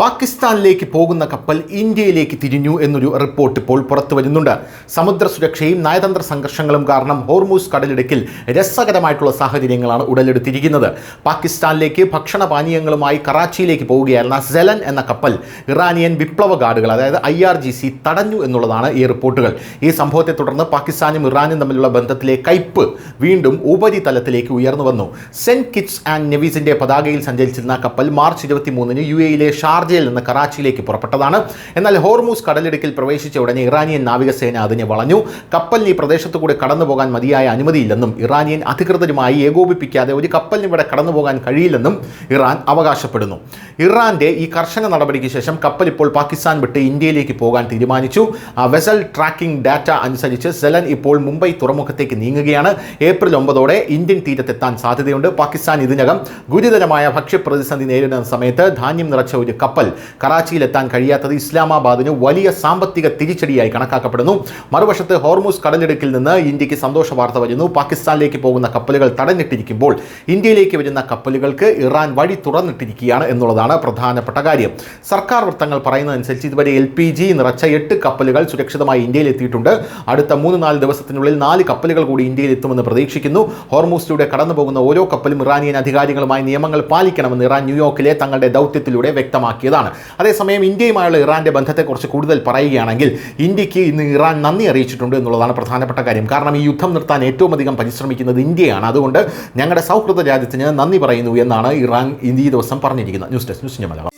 പാകിസ്ഥാനിലേക്ക് പോകുന്ന കപ്പൽ ഇന്ത്യയിലേക്ക് തിരിഞ്ഞു എന്നൊരു റിപ്പോർട്ട് ഇപ്പോൾ പുറത്തു വരുന്നുണ്ട്. സമുദ്ര സുരക്ഷയും നയതന്ത്ര സംഘർഷങ്ങളും കാരണം ഹോർമൂസ് കടലിടുക്കിൽ രസകരമായിട്ടുള്ള സാഹചര്യങ്ങളാണ് ഉടലെടുത്തിരിക്കുന്നത്. പാകിസ്ഥാനിലേക്ക് ഭക്ഷണപാനീയങ്ങളുമായി കറാച്ചിയിലേക്ക് പോവുകയായിരുന്ന സെലൻ എന്ന കപ്പൽ ഇറാനിയൻ വിപ്ലവ ഗാർഡുകൾ അതായത് IRGC തടഞ്ഞു എന്നുള്ളതാണ് ഈ റിപ്പോർട്ടുകൾ. ഈ സംഭവത്തെ തുടർന്ന് പാകിസ്ഥാനും ഇറാനും തമ്മിലുള്ള ബന്ധത്തിലെ കയ്പ് വീണ്ടും ഉപരിതലത്തിലേക്ക് ഉയർന്നു വന്നു. സെന്റ് കിറ്റ്സ് ആൻഡ് നെവീസിന്റെ പതാകയിൽ സഞ്ചരിച്ചിരുന്ന കപ്പൽ മാർച്ച് 23-ന് UAE-യിലെ ഷാർജയിൽ നിന്ന് കറാച്ചിയിലേക്ക് പുറപ്പെട്ടതാണ്. എന്നാൽ ഹോർമൂസ് കടലിടുക്കിൽ പ്രവേശിച്ച ഉടനെ ഇറാനിയൻ നാവികസേന അതിനെ വളഞ്ഞു. കപ്പലിന് ഈ പ്രദേശത്തു കൂടി കടന്നുപോകാൻ മതിയായ അനുമതിയില്ലെന്നും ഇറാനിയൻ അധികൃതരുമായി ഏകോപിപ്പിക്കാതെ ഒരു കപ്പലിന് ഇവിടെ കടന്നുപോകാൻ കഴിയില്ലെന്നും ഇറാൻ അവകാശപ്പെടുന്നു. ഇറാന്റെ ഈ കർശന നടപടിക്ക് ശേഷം കപ്പൽ ഇപ്പോൾ പാകിസ്ഥാൻ വിട്ട് ഇന്ത്യയിലേക്ക് പോകാൻ തീരുമാനിച്ചു. വെസൽ ട്രാക്കിംഗ് ഡാറ്റ അനുസരിച്ച് സെലൻ ഇപ്പോൾ മുംബൈ തുറമുഖത്തേക്ക് നീങ്ങുകയാണ്. ഏപ്രിൽ 9 ഇന്ത്യൻ തീരത്തെത്താൻ സാധ്യതയുണ്ട്. പാകിസ്ഥാൻ ഇതിനകം ഗുരുതരമായ ഭക്ഷ്യപ്രതിസന്ധി നേരിടുന്ന സമയത്ത് ധാന്യം നിറച്ച ഒരു കപ്പൽ കറാച്ചിയിലെത്താൻ കഴിയാത്തത് ഇസ്ലാമാബാദിന് വലിയ സാമ്പത്തിക തിരിച്ചടിയായി കണക്കാക്കപ്പെടുന്നു. മറുവശത്ത് ഹോർമൂസ് കടലിടുക്കിൽ നിന്ന് ഇന്ത്യക്ക് സന്തോഷ വാർത്ത വരുന്നു. പാകിസ്ഥാനിലേക്ക് പോകുന്ന കപ്പലുകൾ തടഞ്ഞിട്ടിരിക്കുമ്പോൾ ഇന്ത്യയിലേക്ക് വരുന്ന കപ്പലുകൾക്ക് ഇറാൻ വഴി തുറന്നിട്ടിരിക്കുകയാണ് എന്നുള്ളതാണ് പ്രധാനപ്പെട്ട കാര്യം. സർക്കാർ വൃത്തങ്ങൾ പറയുന്നതനുസരിച്ച് ഇതുവരെ LPG നിറച്ച 8 കപ്പലുകൾ സുരക്ഷിതമായി ഇന്ത്യയിൽ എത്തിയിട്ടുണ്ട്. അടുത്ത 3-4 ദിവസത്തിനുള്ളിൽ 4 കപ്പലുകൾ കൂടി ഇന്ത്യയിൽ എത്തുമെന്ന് പ്രതീക്ഷിക്കുന്നു. ഹോർമൂസിലൂടെ കടന്നുപോകുന്ന ഓരോ കപ്പലും ഇറാനിയൻ അധികാരികളുമായി നിയമങ്ങൾ പാലിക്കണമെന്ന് ഇറാൻ ന്യൂയോർക്കിലെ തങ്ങളുടെ ദൗത്യത്തിലൂടെ വ്യക്തമാക്കിയതാണ്. അതേസമയം ഇന്ത്യയുമായുള്ള ഇറാന്റെ ബന്ധത്തെക്കുറിച്ച് കൂടുതൽ പറയുകയാണെങ്കിൽ ഇന്ത്യക്ക് ഇന്ന് ഇറാൻ നന്ദി അറിയിച്ചിട്ടുണ്ട് എന്നുള്ളതാണ് പ്രധാനപ്പെട്ട കാര്യം. കാരണം ഈ യുദ്ധം നിർത്താൻ ഏറ്റവും അധികം പരിശ്രമിക്കുന്നത് ഇന്ത്യയാണ്. അതുകൊണ്ട് ഞങ്ങളുടെ സൗഹൃദ രാജ്യത്തിന് നന്ദി പറയുന്നു എന്നാണ് ഇറാൻ ഈ ദിവസം പറഞ്ഞിരിക്കുന്നത്. News desk news India Malayalam.